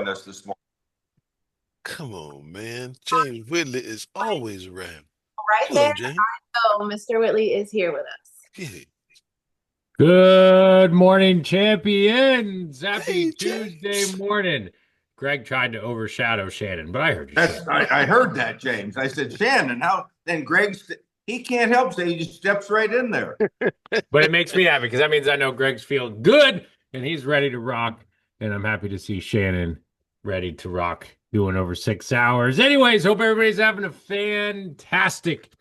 join us this morning. Come on, man. James Whitley is always around. Right Hello, there. James. So Mr. Whitley is here with us. Yeah. Good morning, champions. Happy Hey, Tuesday James. morning. Greg tried to overshadow Shannon, but I heard you. I heard that, James. I said, Shannon, how? Then he can't help say he just steps right in there. But it makes me happy because that means I know Greg's feeling good and he's ready to rock. And I'm happy to see Shannon ready to rock, doing over 6 hours. Anyways, hope everybody's having a fantastic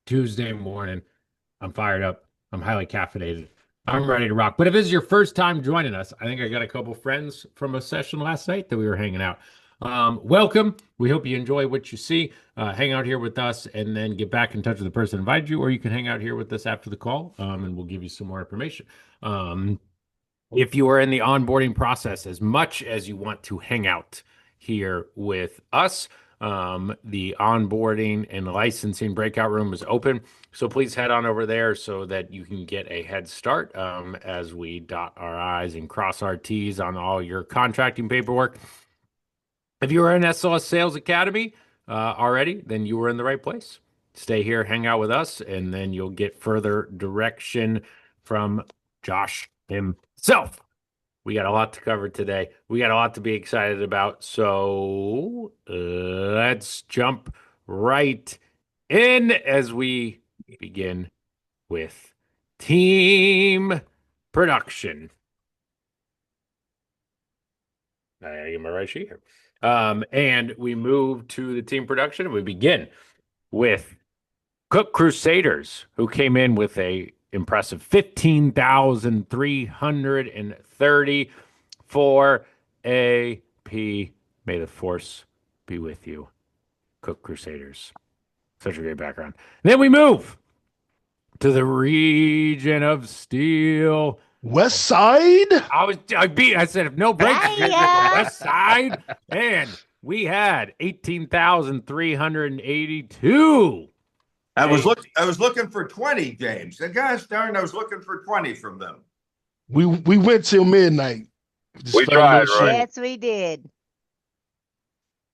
Tuesday morning. I'm fired up. I'm highly caffeinated. I'm ready to rock. But if this is your first time joining us, I think I got a couple friends from a session last night that we were hanging out. Welcome. We hope you enjoy what you see. Hang out here with us and then get back in touch with the person who invited you, or you can hang out here with us after the call, and we'll give you some more information. If you are in the onboarding process, as much as you want to hang out here with us, the onboarding and licensing breakout room is open. So please head on over there so that you can get a head start as we dot our I's and cross our T's on all your contracting paperwork. If you are in SLS Sales Academy already, then you were in the right place. Stay here, hang out with us, and then you'll get further direction from Josh himself. We got a lot to cover today. We got a lot to be excited about. So let's jump right in as we begin with team production. I get my right sheet here. And we move to the team production. And we begin with Cook Crusaders, who came in with a impressive 15,330 for AP. May the force be with you, Cook Crusaders. Such a great background. Then we move to the region of Steel. West Side. I said if no breaks, West Side, and we had 18,382. I was looking for 20, James. And gosh darn, I was looking for 20 from them. We went till midnight. We tried, right? Yes, we did.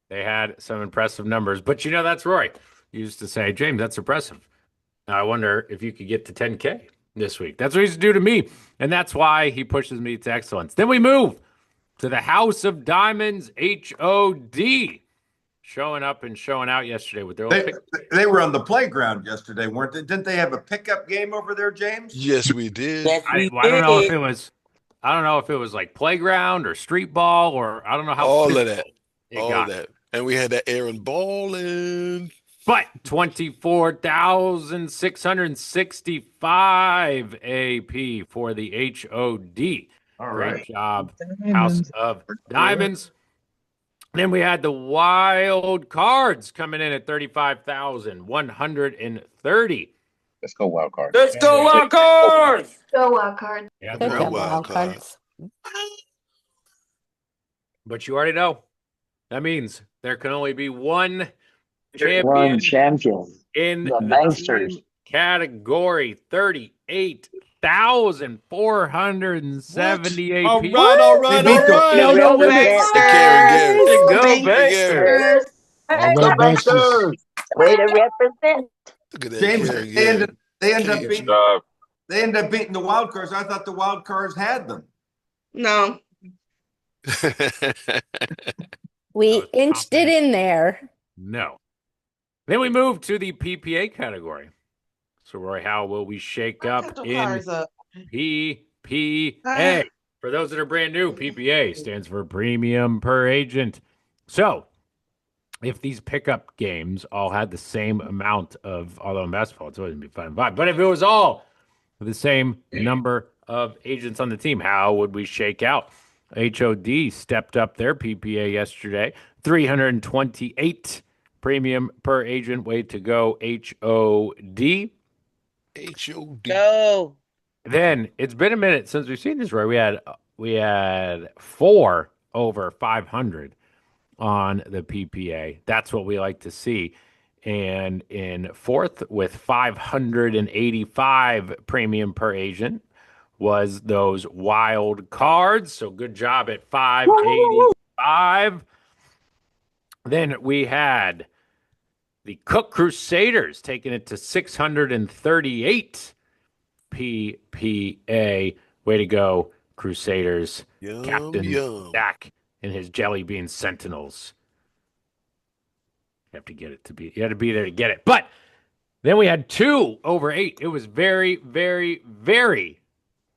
They had some impressive numbers, but that's Roy. He used to say, James, that's impressive. Now, I wonder if you could get to 10K this week. That's what he used to do to me, and that's why he pushes me to excellence. Then we move to the House of Diamonds, HOD. Showing up and showing out yesterday with their they were on the playground yesterday, weren't they? Didn't they have a pickup game over there, James? Yes, we did. Yes, I don't know if it was like playground or street ball or I don't know how all of that. All of that. And we had that Aaron Ball in. But 24,665 AP for the HOD. All Great right. job, House of Diamonds. Then we had the wild cards coming in at 35,130. Let's go wild card. Let's go wild cards. Go wild card. Yeah, Good they're job, wild wild cards. But you already know. That means there can only be one champion in the team category. 38,470 AP. All right. No, Go Banksters. Way to represent. Look at that. James, they end up Good beating the wild cards. I thought the wild cards had them. No. We inched it in there. No. Then we move to the PPA category. So, Roy, how will we shake up in PPA? For those that are brand new, PPA stands for Premium Per Agent. So, if these pickup games all had the same amount of, although in basketball it's always going to be 5 and 5, but if it was all the same number of agents on the team, how would we shake out? HOD stepped up their PPA yesterday, 328 premium per agent. Way to go, HOD. HOD. Go. Then it's been a minute since we've seen this, Roy. We had 4 over 500 on the PPA. That's what we like to see. And in fourth with 585 premium per agent was those wild cards. So good job at 580. 5. Then we had the Cook Crusaders taking it to 638 PPA. Way to go, Crusaders. Yum, Captain yum. Dak and his Jelly Bean Sentinels. You have to get it to be. You had to be there to get it. But then we had 2 over 8. It was very, very, very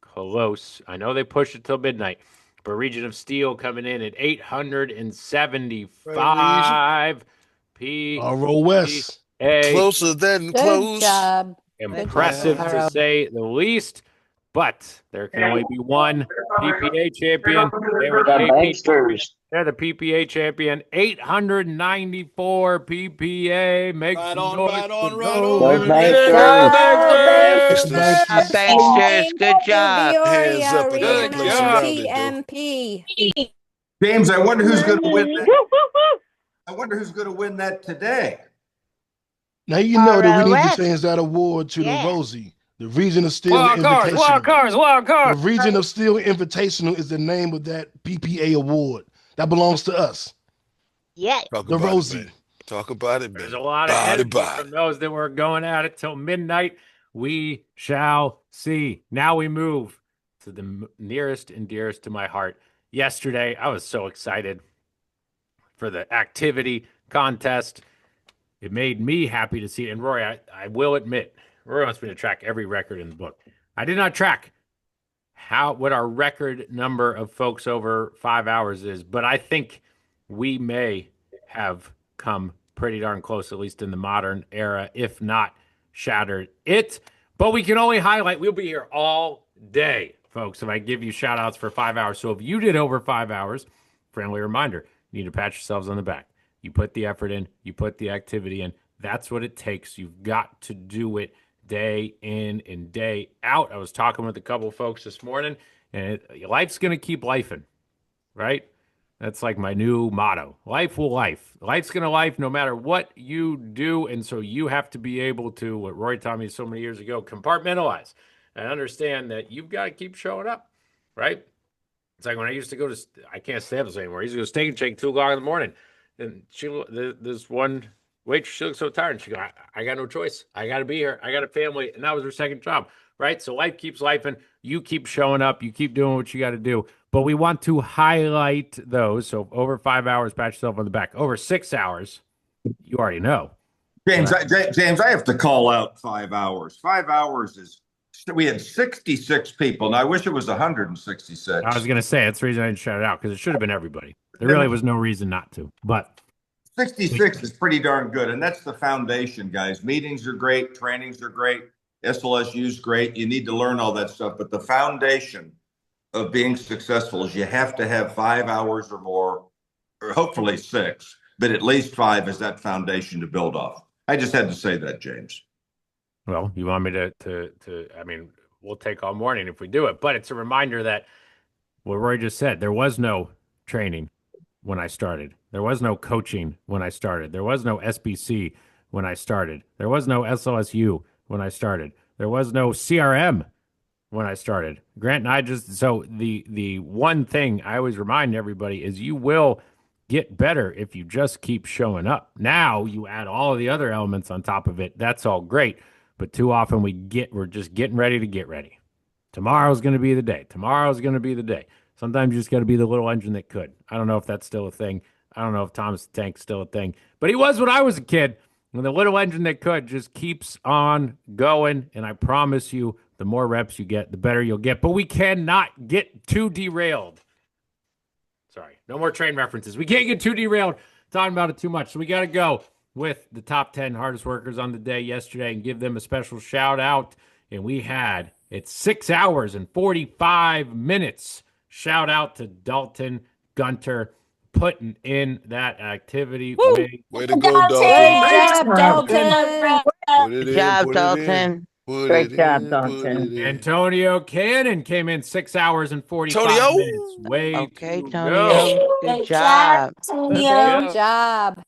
close. I know they pushed it till midnight, but Region of Steel coming in at 875 ROS. PPA. Closer than Good close. job. Impressive Good to job. say the least, but there can only be one PPA champion. They were the The AP Banksters. They're the PPA champion. 894 PPA. Make Right some on, noise right on, for right those on. The Banksters. It's the Banksters. Good job. Hands up in Good that place job. around it, though. TMP. James, I wonder who's going to win that. I wonder who's going to win that today. Now you know that we need ROS. to change that award to Yeah. the Rosie. The Region of Steel Wild cards, wild Invitational. cards, wild The cards. Region of Steel Invitational is the name of that PPA award. That belongs to us. Yes. Talk The about Rosie. it, man. Talk about it, man. There's a lot of Body, energy body. from those that were going at it till midnight. We shall see. Now we move to the nearest and dearest to my heart. Yesterday, I was so excited for the activity contest. It made me happy to see it. And Roy, I will admit, Roy wants me to track every record in the book. I did not track what our record number of folks over 5 hours is, but I think we may have come pretty darn close, at least in the modern era, if not shattered it. But we can only highlight, we'll be here all day, folks, if I give you shout outs for 5 hours. So if you did over 5 hours, friendly reminder, you need to pat yourselves on the back. You put the effort in, you put the activity in. That's what it takes. You've got to do it day in and day out. I was talking with a couple of folks this morning, and life's going to keep lifing, right? That's like my new motto. Life will life. Life's going to life no matter what you do. And so you have to be able to, what Roy taught me so many years ago, compartmentalize and understand that you've got to keep showing up, right? It's like when I used to go to, I can't stay up this anymore. I used to go to Steak and Shake 2 o'clock in the morning. And this one waitress, she looked so tired. And she go, I got no choice. I got to be here. I got a family. And that was her second job, right? So life keeps lifing. You keep showing up. You keep doing what you got to do. But we want to highlight those. So over 5 hours, pat yourself on the back. Over 6 hours, you already know. James, I have to call out 5 hours. 5 hours is, we had 66 people. Now I wish it was 166. I was going to say, that's the reason I didn't shout it out, because it should have been everybody. There really was no reason not to. But 66 is pretty darn good. And that's the foundation, guys. Meetings are great. Trainings are great. SLSU is great. You need to learn all that stuff. But the foundation of being successful is you have to have 5 hours or more, or hopefully 6, but at least 5 is that foundation to build off. I just had to say that, James. well, you want me to I mean, we'll take all morning if we do it. But it's a reminder that what Roy just said, there was no training when I started. There was no coaching when I started. There was no SBC when I started. There was no SLSU when I started. There was no CRM when I started. Grant and I so the one thing I always remind everybody is you will get better if you just keep showing up. Now you add all of the other elements on top of it. That's all great. But too often we're just getting ready to get ready. Tomorrow's going to be the day. Tomorrow's going to be the day. Sometimes you just got to be the little engine that could. I don't know if that's still a thing. I don't know if Thomas the Tank's still a thing. But he was when I was a kid. And the little engine that could just keeps on going. And I promise you, the more reps you get, the better you'll get. But we cannot get too derailed. Sorry, no more train references. We can't get too derailed talking about it too much. So we got to go with the top 10 hardest workers on the day yesterday and give them a special shout out. And we had, it's 6 hours and 45 minutes. Shout out to Dalton Gunter putting in that activity. Way to go, Dalton. Great job, Dalton. Put it Good in, job, put it in. Dalton. Put Great it job, in, Dalton. put it in. Antonio Cannon came in 6 hours and 45 Antonio. minutes. Way Okay, to Tonio. go. Good job. Good job.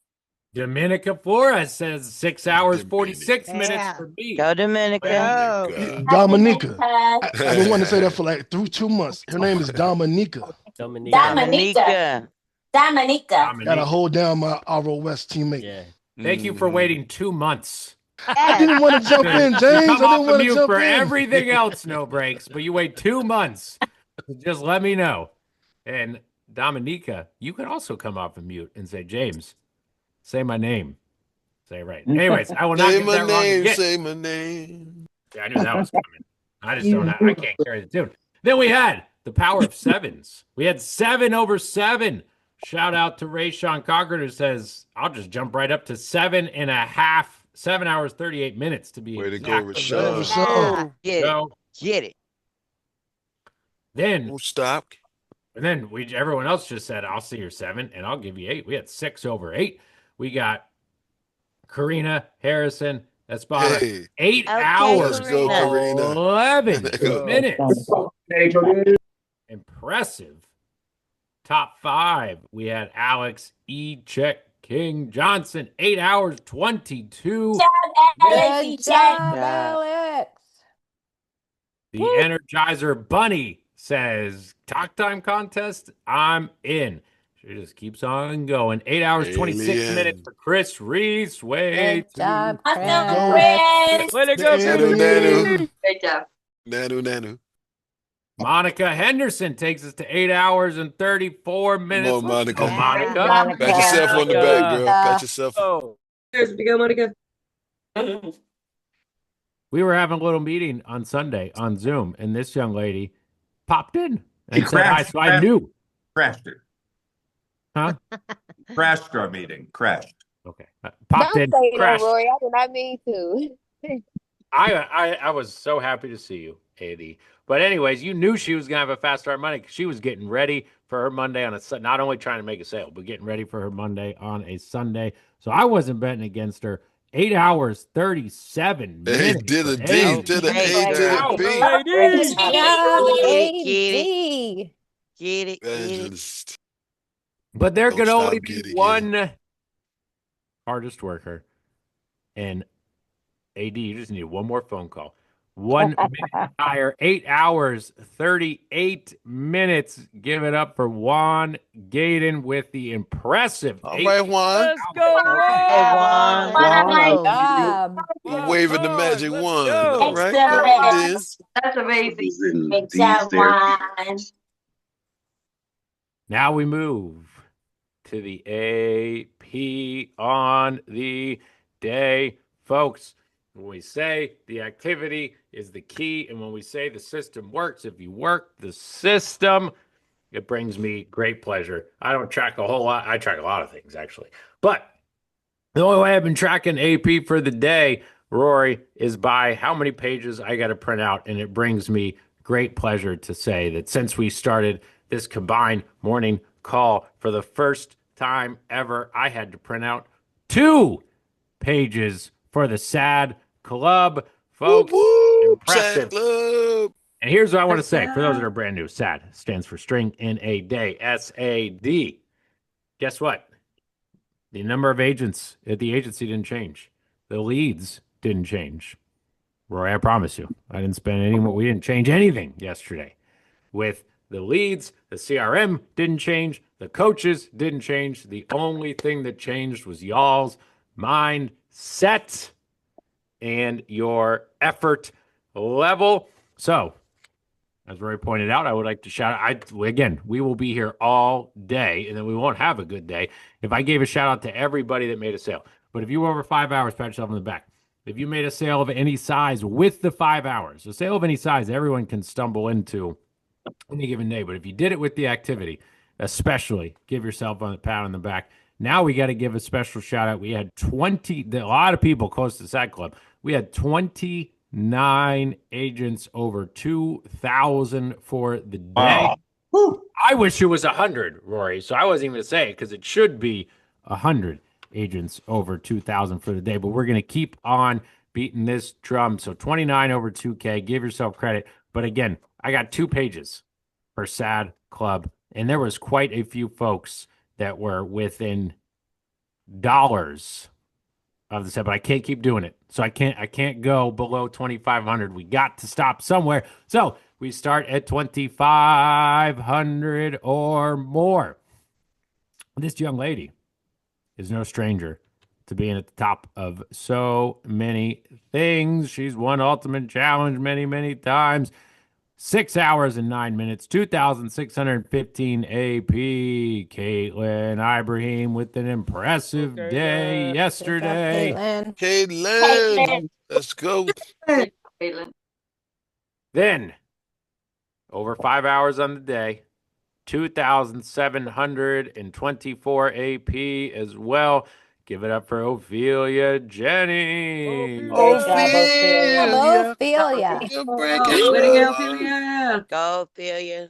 Dominica Flores says 6 hours, 46 minutes Yeah. for me. Go, Dominica. Dominica. I've been wanting to say that for like 2 months. Her name is Dominica. Dominica. Dominica. Gotta hold down my RO West teammate. Yeah. Thank you for waiting 2 months. I didn't want to jump in, You James. come I off didn't of want to mute jump for in. everything else, no breaks, but you wait 2 months. Just let me know. And Dominica, you can also come off of mute and say, James, say my name. Say it right. Anyways, I will not Say get my that wrong name, again. say my name. Yeah, I knew that was coming. I just don't I can't carry the tune. Then we had the power of sevens. We had 7 over 7. Shout out to Ray Sean Cochran, who says, I'll just jump right up to 7.5, 7 hours, 38 minutes to be Way to exact. go, Rashawn. Rashawn. Get it. So Get it. then, Don't stop. and then everyone else just said, I'll see your 7 and I'll give you 8. We had 6 over 8. We got Karina Harrison, Espada, Hey, 8 Okay, hours, let's go, Karina. 11 Go. minutes. Impressive. Top 5, we had Alex E. Check King Johnson, 8 hours, 22. Good job, Yeah. Alex. The Energizer Bunny says, Talk Time Contest, I'm in. She just keeps on going. 8 hours, 26 Alien. minutes for Chris Reese. Way Good job, too- Chris. Way to go, Nanu, Chris. nanu. Great job. Nanu. Monica Henderson takes us to 8 hours and 34 minutes. on, Let's go, Monica. Monica. Pat yourself on the back, girl. Pat yourself. Oh. Cheers, we go, Monica. We were having a little meeting on Sunday on Zoom, and this young lady popped in He and said hi. crashed. So I knew. Crashed it. Huh? Crashed our meeting. Crashed. Okay. Popped in, crashed. Rory. I did not mean to. I was so happy to see you, AD. But anyways, you knew she was going to have a fast start Monday because she was getting ready for her Monday on a not only trying to make a sale, but getting ready for her Monday on a Sunday. So I wasn't betting against her. 8 hours, 37 Hey, minutes. did a for D AD. to the Hey, A to girl. the B. Good job, Get AD. Get it. Evangelist. But there Don't can stop, only get be it, get it. one hardest worker. And AD, you just need one more phone call. 1 minute higher, 8 hours, 38 minutes. Give it up for Juan Gaden with the impressive. All right, Juan. Let's go, Hey, Juan. Good job. Waving the magic Let's wand. go. All right. Come on, then. That's amazing. Great job, Juan. Now we move to the AP on the day, folks. When we say the activity is the key, and when we say the system works, if you work the system, it brings me great pleasure. I don't track a whole lot. I track a lot of things, actually. But the only way I've been tracking AP for the day, Rory, is by how many pages I got to print out. And it brings me great pleasure to say that since we started this combined morning call for the first time ever, I had to print out 2 pages for the SAD Club. Folks, Whoop, whoop. impressive. Sad club. And here's what I want to say for those that are brand new. SAD stands for String in a Day, SAD. Guess what? The number of agents at the agency didn't change. The leads didn't change. Roy, I promise you, I didn't spend any more. We didn't change anything yesterday. With the leads, the CRM didn't change. The coaches didn't change. The only thing that changed was y'all's mindset and your effort level. So, as Roy pointed out, I would like to shout out. Again, we will be here all day, and then we won't have a good day if I gave a shout out to everybody that made a sale. But if you were over 5 hours, pat yourself on the back. If you made a sale of any size with the 5 hours, a sale of any size, everyone can stumble into any given day. But if you did it with the activity, especially, give yourself a pat on the back. Now we got to give a special shout out. We had a lot of people close to the SAD Club. We had 29 agents over 2,000 for the day. Woo. I wish it was 100, Rory. So I wasn't even going to say it because it should be 100 agents over 2,000 for the day. But we're going to keep on beating this drum. So 29 over 2K. Give yourself credit. But again, I got 2 pages for SAD Club. And there was quite a few folks that were within dollars of the set, but I can't keep doing it. So I can't go below 2,500. We got to stop somewhere. So we start at 2,500 or more. This young lady is no stranger to being at the top of so many things. She's won Ultimate Challenge many, many times. 6 hours and 9 minutes, 2,615 AP. Caitlin Ibrahim with an impressive day yesterday. Caitlin. Caitlin, let's go. Caitlin. Then, over 5 hours on the day, 2,724 AP as well. Give it up for Ophelia Jennings. Great job, Ophelia. Ophelia. You're breaking Way to go, through. Ophelia. Go, Ophelia.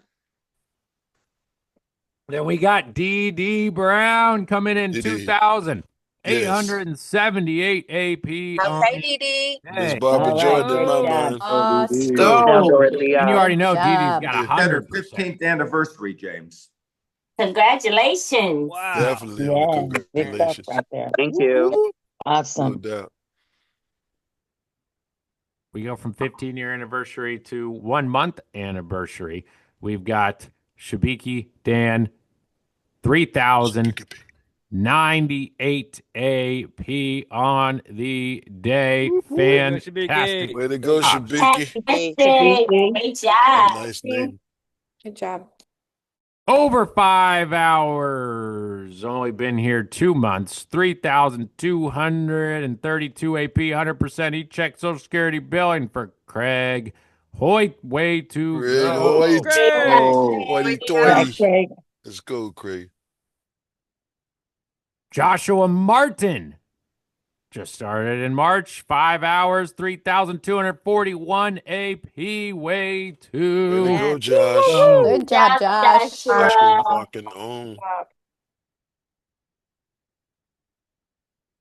Then we got D.D. Brown coming in DD. 2,878 AP. Okay, Dee. Miss Hey. Barbara All right, Jordan, great my job. man. Awesome. Go. And you already know Good Dee job. Dee's got She had her 100%. 15th anniversary, James. Congratulations. Definitely on Yeah, the big stuff congratulations. right there. Thank you. No Awesome. doubt. We go from 15-year anniversary to 1 month anniversary. We've got Shabiki Dan, 3,098 AP on the day. Fantastic. Way to go, job. Shabiki. Happy birthday. Great What a job. nice name. Good job. Over 5 hours. Only been here 2 months. 3,232 AP, 100% e-check Social Security billing for Craig Hoyt. Way to Craig go. Hoyt. Hoity toity. Craig. Let's go, Craig. Joshua Martin. Just started in March. 5 hours, 3,241 AP. Way to Way to go, Josh. Good job, Josh. Josh been walking on.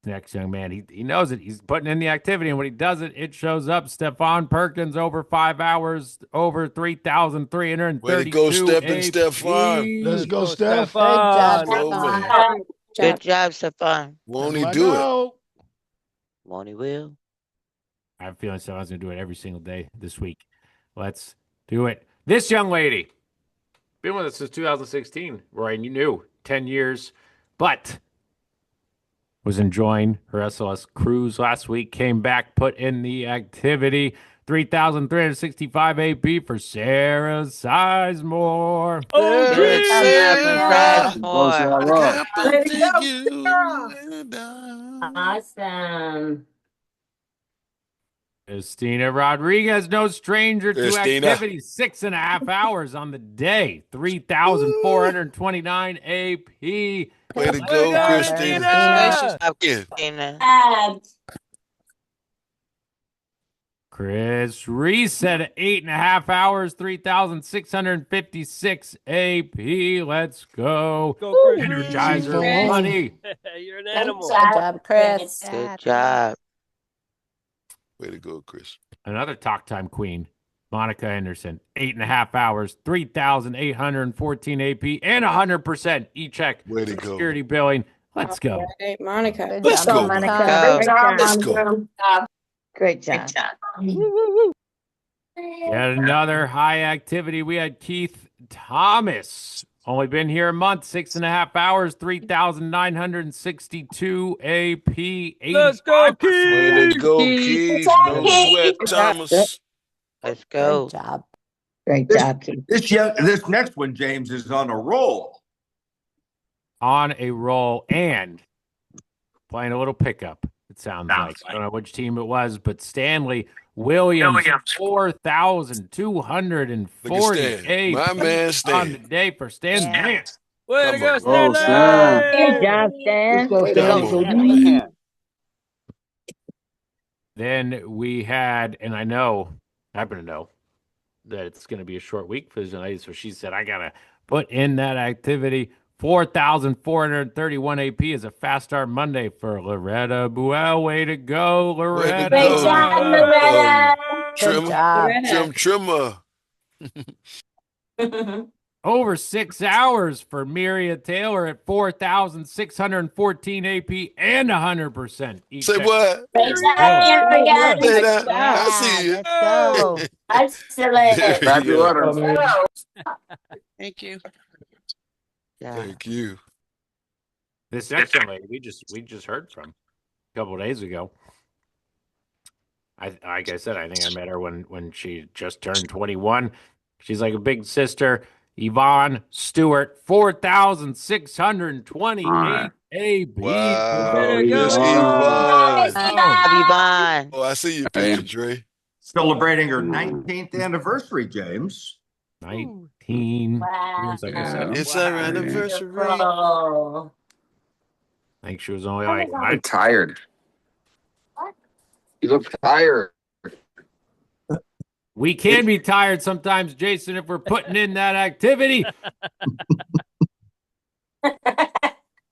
Next young man, he knows it. He's putting in the activity, and when he does it, it shows up. Stephon Perkins over 5 hours, over 3,332. Way to go, Steph and AP. Stephon. Let's go, Steph. Good job, Go, man. Stephon. Good job, Stefan. Won't That's he my do it? dog. Won't he will? I have a feeling Stephon's going to do it every single day this week. Let's do it. This young lady, been with us since 2016. Roy, you knew, 10 years, but was enjoying her SLS cruise last week, came back, put in the activity. 3,365 AP for Sarah Sizemore. Good job, Sizemore. Way to go, Awesome. Christina Rodriguez, no stranger to Christina. activity. 6.5 hours on the day. 3,429 AP. Way to go, Good job, Christina. Yeah. Christina. Chris Reese at 8.5 hours, 3,656 AP. Let's go. Energizer money. You're an Good animal. job, Chris. Good job. Way to go, Chris. Another talk time queen, Monica Anderson, 8.5 hours, 3,814 AP, and 100% e-check Way to go. security billing. Let's go. Hey, Monica. Good Let's job, go, Monica. Monica. Let's go. Great job. Yet another high activity. We had Keith Thomas. Only been here a month, 6.5 hours, 3,962 AP. Let's go, 85%. Way to go, Keith. No sweat, Thomas. Let's go. Good job. Great job, Keith. This next one, James, is on a roll. On a roll and playing a little pickup, it sounds like. I don't know which team it was, but Stanley Williams, 4,248 My man Stan. on the day for Stan. Yeah. Man. Way to go, Come on. Stanley. Good job, Stan. Come on. Then we had, and I happen to know that it's going to be a short week for this lady, so she said, I got to put in that activity. 4,431 AP is a fast start Monday for Loretta Buell. Way to go, Loretta. Way to Great go. job, Loretta. Good job. Trimmer. Over 6 hours for Miria Taylor at 4,614 AP and 100%. Say what? Great job, Say Loretta. that. I Yeah, see you. let's go. Excellent. There you go. Thank you. Thank you. This next young lady we just heard from a couple of days ago. Like I said, I think I met her when she just turned 21. She's like a big sister. Yvonne Stewart, 4,628 AB. Wow. Better Miss go. Yvonne. Yvonne. Oh, I see your picture, Dre. Celebrating her 19th anniversary, James. 19 years, like I said. It's our anniversary. Beautiful. I think she was only like Tired. You look tired. we can be tired sometimes, Jason, if we're putting in that activity.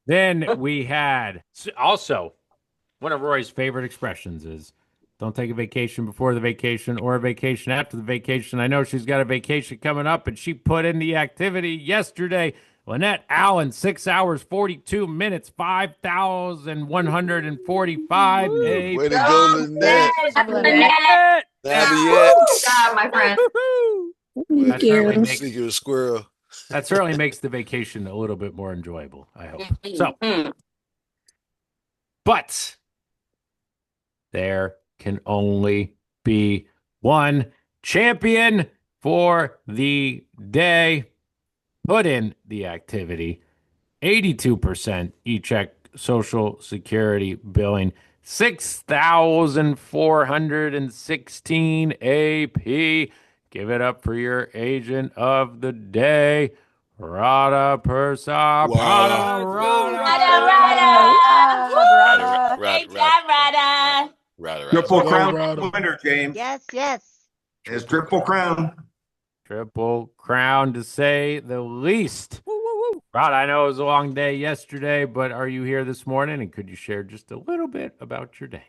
Then we had also one of Roy's favorite expressions is don't take a vacation before the vacation or a vacation after the vacation. I know she's got a vacation coming up, and she put in the activity yesterday. Lynette Allen, 6 hours, 42 minutes, 5,145. Way to go, Lynette. Lynette. Naviette. Good job, my friend. That certainly makes Speaking of squirrel. that certainly makes the vacation a little bit more enjoyable, I hope. So, but there can only be one champion for the day. Put in the activity. 82% e-check Social Security billing. 6,416 AP. Give it up for your agent of the day, Rada Persa. Wow. Rada. Triple Go, crown Rada. winner, James. Yes. It's triple crown. Triple crown, to say the least. Rod, I know it was a long day yesterday, but are you here this morning? And could you share just a little bit about your day?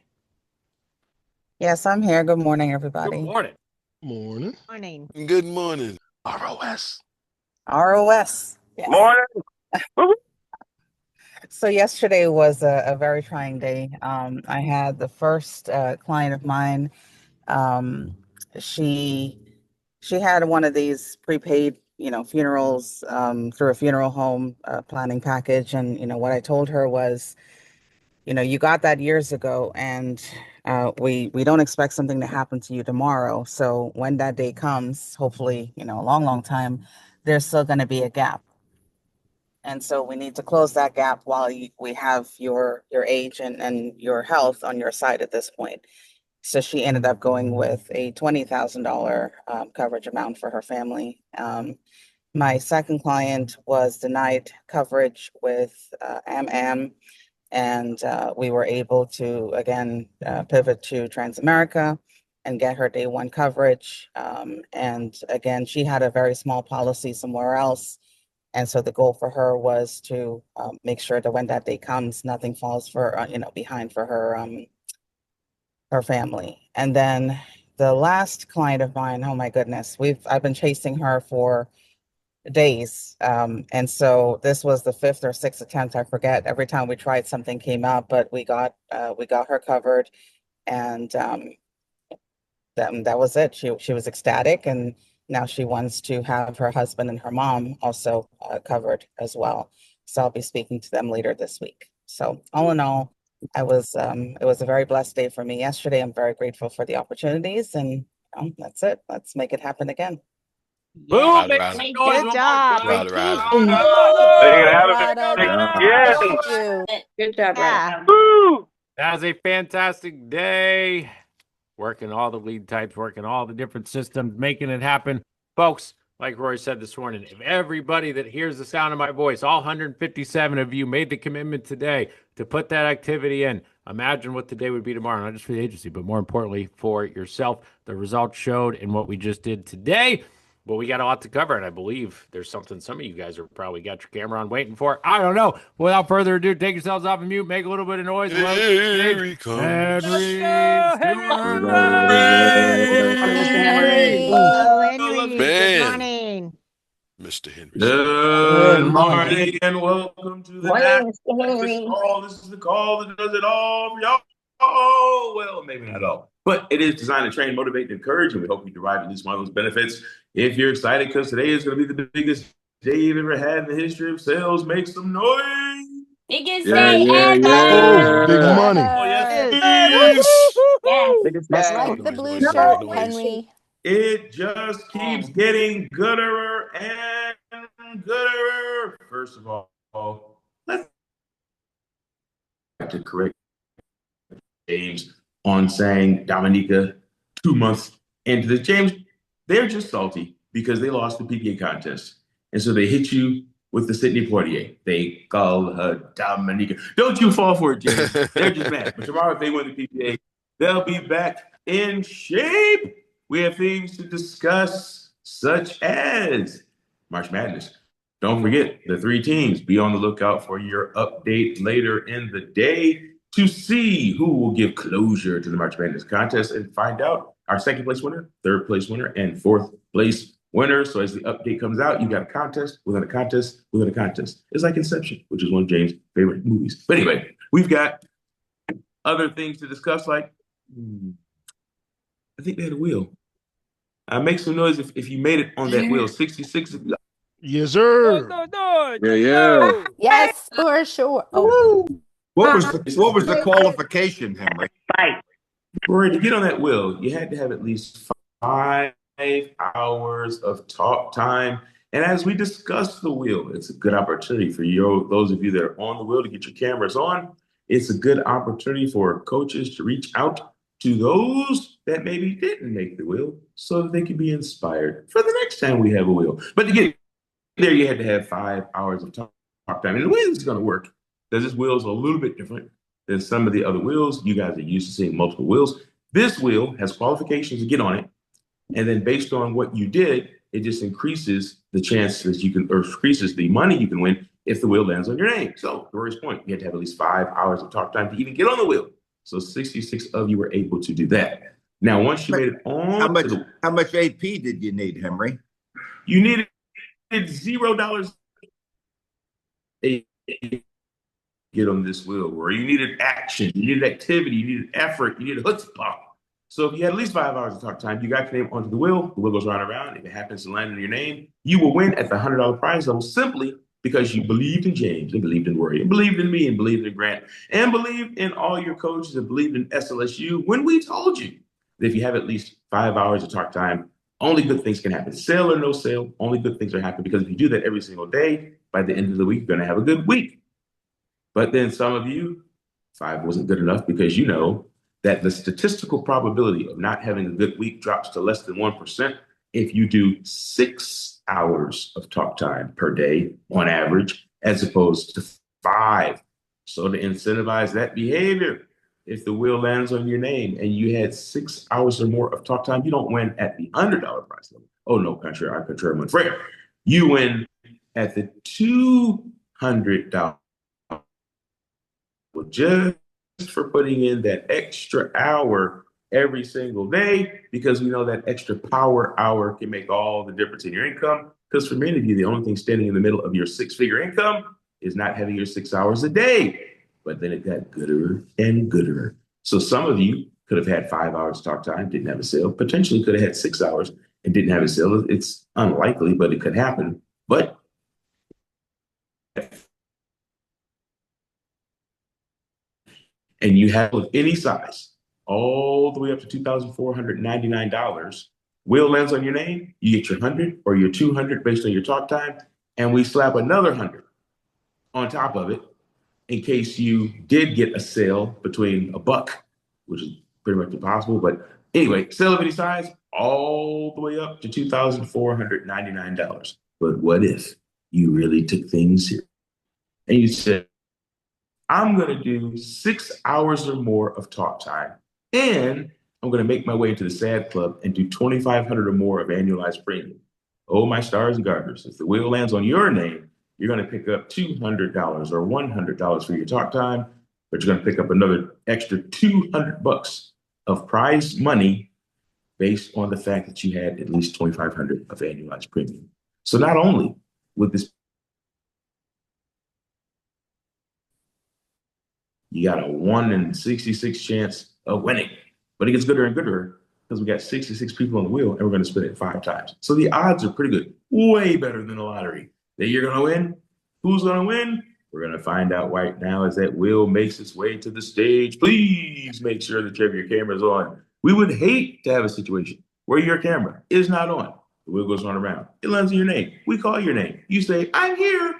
Yes, I'm here. Good morning, Good everybody. morning. Morning. Morning. Good morning. ROS. ROS. Yes. Morning. So yesterday was a very trying day. I had the first client of mine. She had one of these prepaid, funerals through a funeral home planning package, and what I told her was, you got that years ago, and we don't expect something to happen to you tomorrow. So when that day comes, hopefully, a long, long time, there's still going to be a gap. And so we need to close that gap while we have your age and your health on your side at this point. So she ended up going with a $20,000 coverage amount for her family. My second client was denied coverage with AM, and we were able to, again, pivot to Transamerica and get her day one coverage. And again, she had a very small policy somewhere else. And so the goal for her was to make sure that when that day comes, nothing falls behind for her family. And then the last client of mine, oh my goodness, I've been chasing her for days. And so this was the fifth or sixth attempt, I forget. Every time we tried, something came up, but we got her covered, and that was it. She was ecstatic, and now she wants to have her husband and her mom also covered as well. So I'll be speaking to them later this week. So all in all, it was a very blessed day for me yesterday. I'm very grateful for the opportunities, and that's it. Let's make it happen again. Boom! Rada. Good job. Rada. Thank you. Good job, Yeah. Rada. That was a fantastic day. Working all the lead types, working all the different systems, making it happen. Folks, like Roy said this morning, if everybody that hears the sound of my voice, all 157 of you, made the commitment today to put that activity in, imagine what the day would be tomorrow, not just for the agency, but more importantly for yourself. The results showed in what we just did today. But we got a lot to cover, and I believe there's something some of you guys are probably got your camera on waiting for. I don't know. Without further ado, take yourselves off of mute, make a little bit of noise. Here he comes. Henry Hello, Henry. Man. Good morning. Mr. Henry. Good morning and welcome to the Morning, National Mr. Breakfast Henry. Call. This is the call that does it all for y'all. Oh, well, maybe not all, but it is designed to train, motivate, and encourage, and we hope you derive at least one of those benefits. If you're excited, because today is going to be the biggest day you've ever had in the history of sales, make some noise. Biggest Yeah, day yeah, ever. Oh, big yeah. money. Oh, yes, Yes. it is. Yes. Biggest Let's day. make Like the blue Make shirt, noise. Henry. It just keeps getting gooder and gooder. First of all, let's have to correct James on saying Dominica 2 months into the James, they're just salty because they lost the PPA contest. And so they hit you with the Sidney Poitier. They call her Dominica. Don't you fall for it, James. They're just mad. But tomorrow, if they win the PPA, they'll be back in shape. We have things to discuss, such as March Madness. Don't forget the three teams. Be on the lookout for your update later in the day to see who will give closure to the March Madness contest and find out our second place winner, third place winner, and fourth place winner. So as the update comes out, you got a contest within a contest within a contest. It's like Inception, which is one of James' favorite movies. But anyway, we've got other things to discuss, like I think they had a wheel. Make some noise if you made it on that wheel. 66. Yes, sir. Yeah, yeah. Yes, for sure. Oh, What was the qualification, Henry? Rory, to get on that wheel, you had to have at least 5 hours of talk time. And as we discuss the wheel, it's a good opportunity for those of you that are on the wheel to get your cameras on. It's a good opportunity for coaches to reach out to those that maybe didn't make the wheel so that they can be inspired for the next time we have a wheel. But to get there, you had to have 5 hours of talk time. And the way this is going to work, because this wheel is a little bit different than some of the other wheels. You guys are used to seeing multiple wheels. This wheel has qualifications to get on it. And then based on what you did, it just increases the chances you can, or increases the money you can win if the wheel lands on your name. So, Rory's point, you had to have at least 5 hours of talk time to even get on the wheel. So 66 of you were able to do that. Now, once you made it on, How much AP did you need, Henry? you needed $0 a get on this wheel, where you needed action, you needed activity, you needed effort, you needed chutzpah. So if you had at least 5 hours of talk time, you got your name onto the wheel goes round and around. If it happens to land in your name, you will win at the $100 prize level simply because you believed in James and believed in Rory and believed in me and believed in Grant and believed in all your coaches and believed in SLSU when we told you that if you have at least 5 hours of talk time, only good things can happen. Sale or no sale, only good things are happening, because if you do that every single day, by the end of the week, you're going to have a good week. But then some of you, 5 wasn't good enough, because you know that the statistical probability of not having a good week drops to less than 1% if you do 6 hours of talk time per day on average, as opposed to 5. So to incentivize that behavior, if the wheel lands on your name and you had 6 hours or more of talk time, you don't win at the $100 price level. Oh no, contrary, mon frere. You win at the $200 just for putting in that extra hour every single day, because we know that extra power hour can make all the difference in your income. Because for many of you, the only thing standing in the middle of your 6-figure income is not having your 6 hours a day. But then it got gooder and gooder. So some of you could have had 5 hours talk time, didn't have a sale, potentially could have had 6 hours and didn't have a sale. It's unlikely, but it could happen. But and you have of any size, all the way up to $2,499, wheel lands on your name, you get your 100 or your 200 based on your talk time, and we slap another 100 on top of it in case you did get a sale between a buck, which is pretty much impossible. But anyway, sale of any size, all the way up to $2,499. But what if you really took things here and you said, I'm going to do 6 hours or more of talk time, and I'm going to make my way into the SAD Club and do 2,500 or more of annualized premium. Oh, my stars and garters, if the wheel lands on your name, you're going to pick up $200 or $100 for your talk time, but you're going to pick up another extra $200 of prize money based on the fact that you had at least 2,500 of annualized premium. So not only would this, you got a 1 in 66 chance of winning, but it gets gooder and gooder because we got 66 people on the wheel and we're going to split it 5 times. So the odds are pretty good, way better than the lottery that you're going to win. Who's going to win? We're going to find out right now as that wheel makes its way to the stage. Please make sure that you have your cameras on. We would hate to have a situation where your camera is not on. The wheel goes on around. It lands in your name. We call your name. You say, I'm here.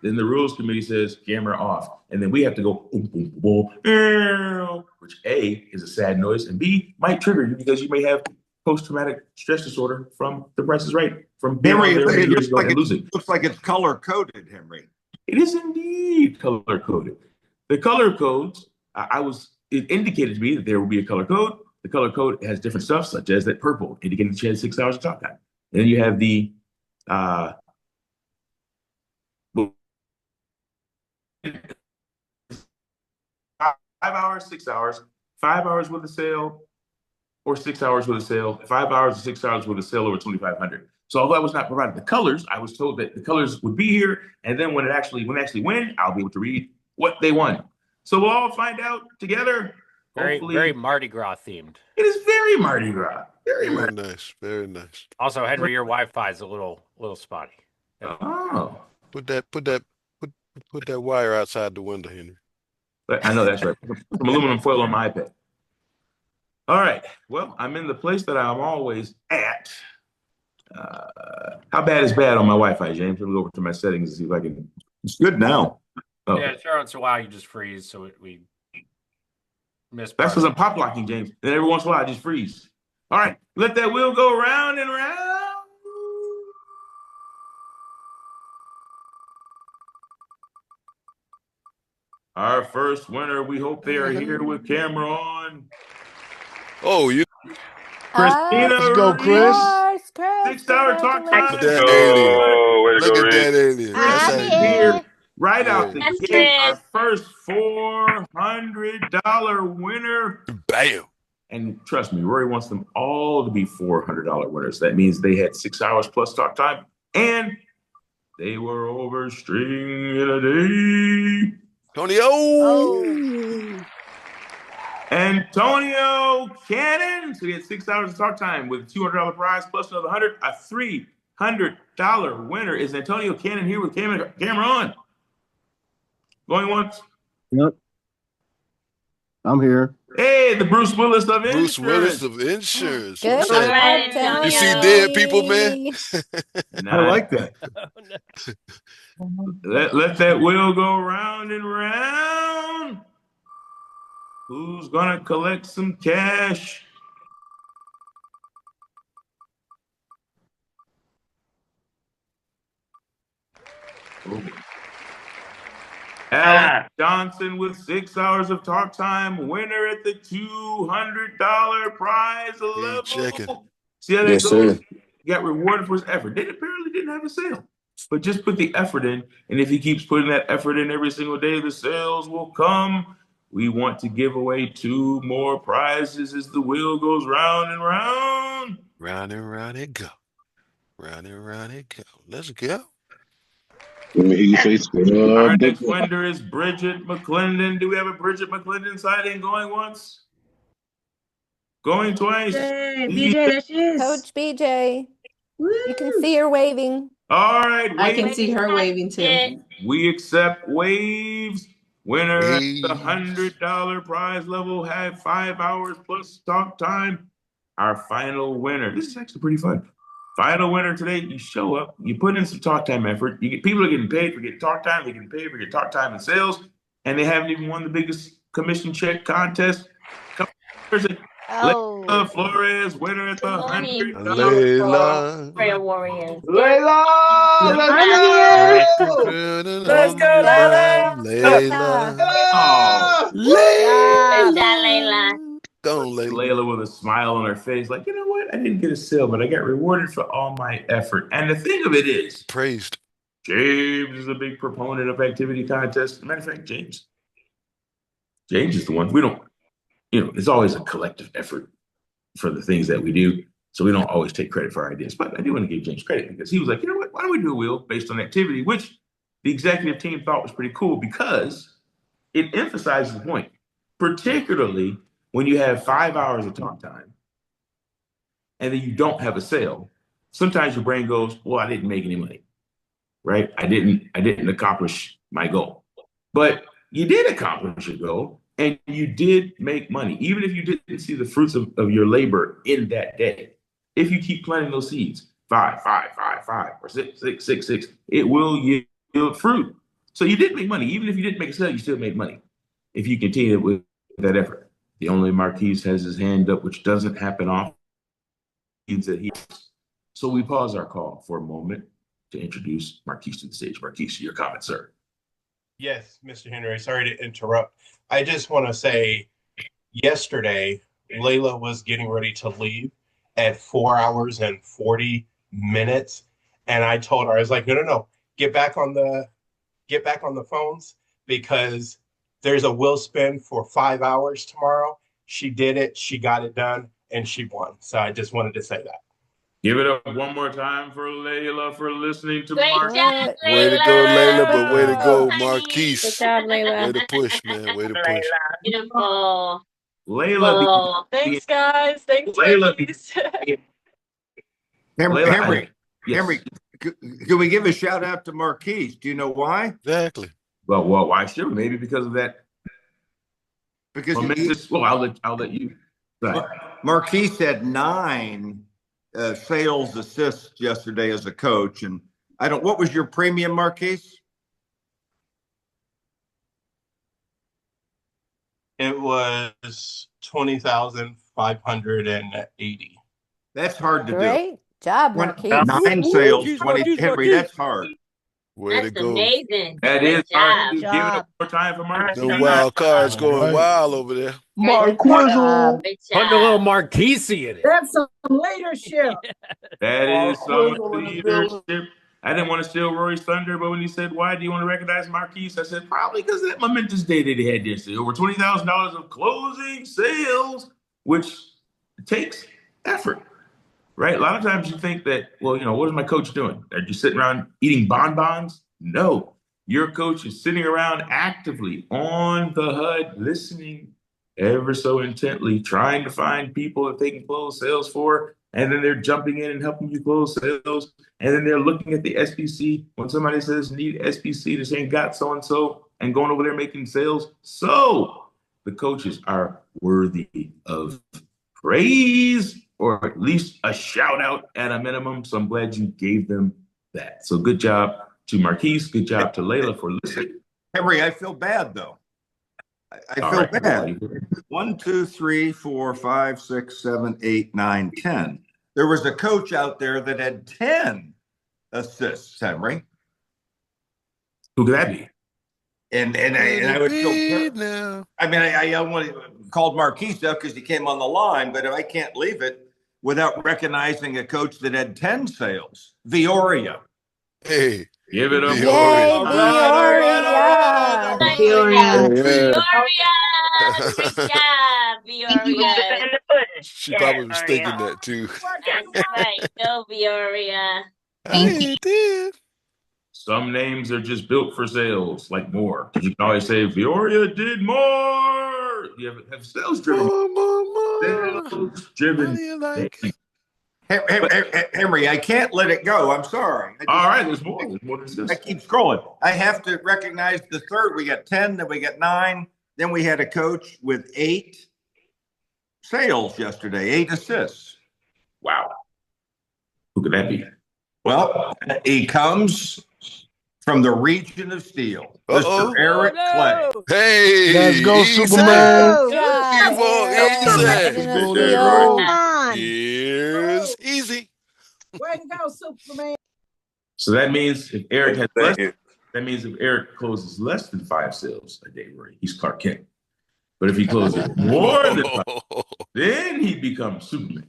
Then the rules committee says camera off. And then we have to go, boom, boom, boom, boom, which A, is a sad noise, and B, might trigger you because you may have post-traumatic stress disorder from The Price is Right, from being Henry, on there it years ago and losing. looks like it's color coded, Henry. It is indeed color coded. The color codes, it indicated to me that there will be a color code. The color code has different stuff, such as that purple, indicating that she had 6 hours of talk time. And then you have the 5 hours, 6 hours, 5 hours with a sale, or 6 hours with a sale, 5 hours or 6 hours with a sale over 2,500. So although I was not provided the colors, I was told that the colors would be here, and then when they actually win, I'll be able to read what they won. So we'll all find out together. Very Mardi Gras themed. It is very Mardi Gras. Very nice. Very nice. Also, Henry, your Wi-Fi is a little spotty. Oh. Put that wire outside the window, Henry. I know that's right. Some aluminum foil on my iPad. All right. Well, I'm in the place that I'm always at. How bad is bad on my Wi-Fi, James? Let me go over to my settings and see if I can. It's good now. Okay. Yeah, sure. Once in a while, you just freeze, so we miss. That's because I'm pop locking, James. And every once in a while, I just freeze. All right. Let that wheel go round and round. Our first winner, we hope they are here with camera on. Oh, you. Christina, Let's go, Chris. 6 hour talk time. Look at that alien. Look at that alien. That's how I'm you here. do it. Right out the That's gate, our Chris. first $400 winner. Bam. And trust me, Rory wants them all to be $400 winners. That means they had 6 hours plus talk time, and they were over string in a day. Tonyo. Antonio Cannon. So he had 6 hours of talk time with $200 prize plus another 100. A $300 winner. Is Antonio Cannon here with camera on? Going once? Yep. I'm here. Hey, the Bruce Willis of insurance. Bruce Willis of insurance. Good What's that? job, You see Tony. dead people, man? I like that. Let that wheel go round and round. Who's gonna collect some cash? Ooh. Alex Johnson with 6 hours of talk time, winner at the $200 prize level. checking. See how that Yes, goes? sir. He got rewarded for his effort. They apparently didn't have a sale, but just put the effort in. And if he keeps putting that effort in every single day, the sales will come. We want to give away 2 more prizes as the wheel goes round and round. Round and round it go. Round and round it go. Let's go. Let me hear you say Our squad. next winner is Bridget McClendon. Do we have a Bridget McClendon sighting going once? Going twice? BJ, there she is. Coach BJ. You can see her waving. All right. I can wave. see her waving too. We accept waves. Winner at the Waves. $100 prize level had 5 hours plus talk time. Our final winner. This is actually pretty fun. Final winner today. You show up. You put in some talk time effort. People are getting paid for getting talk time. They're getting paid for getting talk time and sales, and they haven't even won the biggest commission check contest. Oh. Layla Flores, winner at the morning. $100. Layla. Warriors. Layla! Let's go, Layla. Layla. Oh, Job. Layla. Go on, Layla. Layla with a smile on her face, like, you know what? I didn't get a sale, but I got rewarded for all my effort. And the thing of it is, Praised. James is a big proponent of activity contests. Matter of fact, James is the one. We don't, it's always a collective effort for the things that we do. So we don't always take credit for our ideas. But I do want to give James credit because he was like, you know what? Why don't we do a wheel based on activity, which the executive team thought was pretty cool because it emphasizes the point, particularly when you have 5 hours of talk time and then you don't have a sale. Sometimes your brain goes, well, I didn't make any money, right? I didn't accomplish my goal. But you did accomplish your goal and you did make money, even if you didn't see the fruits of your labor in that day. If you keep planting those seeds, 5, or 6, it will yield fruit. So you did make money. Even if you didn't make a sale, you still made money if you continue with that effort. The only Marquise has his hand up, which doesn't happen often. So we pause our call for a moment to introduce Marquise to the stage. Marquise, your comment, sir. Yes, Mr. Henry, sorry to interrupt. I just want to say yesterday, Layla was getting ready to leave at 4 hours and 40 minutes. And I told her, I was like, no, get back on the phones because there's a will spin for 5 hours tomorrow. She did it, she got it done, and she won. So I just wanted to say that. Give it up one more time for Layla for listening to Great Mark. job, Way to go, Layla, but way to go, Good Marquise. job, Way Layla. to push, man. Way to push. Beautiful. Layla. Thanks, guys. Thanks, Layla. Henry, Yes. Henry, can we give a shout out to Marquise? Do you know why? Exactly. Well, why sure? Maybe because of that. Because I'll let you. Right. Marquise had 9 sales assists yesterday as a coach, and what was your premium, Marquise? It was 20,580. That's hard to do. Great job, Marquise. 9 sales, 20. Henry, that's hard. Way to That's go. amazing. That Good is job. hard. Give it up more time for Mark. The wild card's going wild over there. Marquizzle. Good Putting a little job. Marquise in it. That's some leadership. That is some Marquizzle in the leadership. I didn't want to steal Rory's thunder, but when he said, "Why do you want to recognize Marquise?" I said, "Probably because of that momentous day that he had yesterday. Over $20,000 of closing sales, which takes effort, right? A lot of times you think that, well, what is my coach doing? Are you sitting around eating bonbons? No, your coach is sitting around actively on the HUD, listening ever so intently, trying to find people that they can close sales for. And then they're jumping in and helping you close sales. And then they're looking at the SPC. When somebody says need SPC, they're saying got so-and-so and going over there making sales. So the coaches are worthy of praise or at least a shout out at a minimum. So I'm glad you gave them that. So good job to Marquise. Good job to Layla for listening. Henry, I feel bad though. I All feel right. bad. 1, 2, 3, 4, 5, 6, 7, 8, 9, 10. There was a coach out there that had 10 assists, Henry. Who could that be? And I would feel now. I mean, I only called Marquise up because he came on the line, but I can't leave it without recognizing a coach that had 10 sales, Vioria. Hey. Give it up. Yay, Vioria. Vioria. Yeah. Good job, Vioria. She probably was thinking that too. That's right. Go, Vioria. I did. Some names are just built for sales, like more. You can always say, Vioria did more. You have sales driven. More. Sales driven. How do you like it? Henry, I can't let it go. I'm sorry. All right, there's more. There's more to discuss. I keep scrolling. I have to recognize the third. We got 10, then we got 9. Then we had a coach with 8 sales yesterday, 8 assists. Wow. Who could that be? Well, he comes from the region of steel. Uh-oh. Mr. Eric Clay. Hey. Let's go, easy. Superman. Here's easy. Way to go, Superman. So that means if Eric has if Eric closes less than 5 sales a day, Rory, he's Clark Kent. But if he closes more than 5, then he becomes Superman.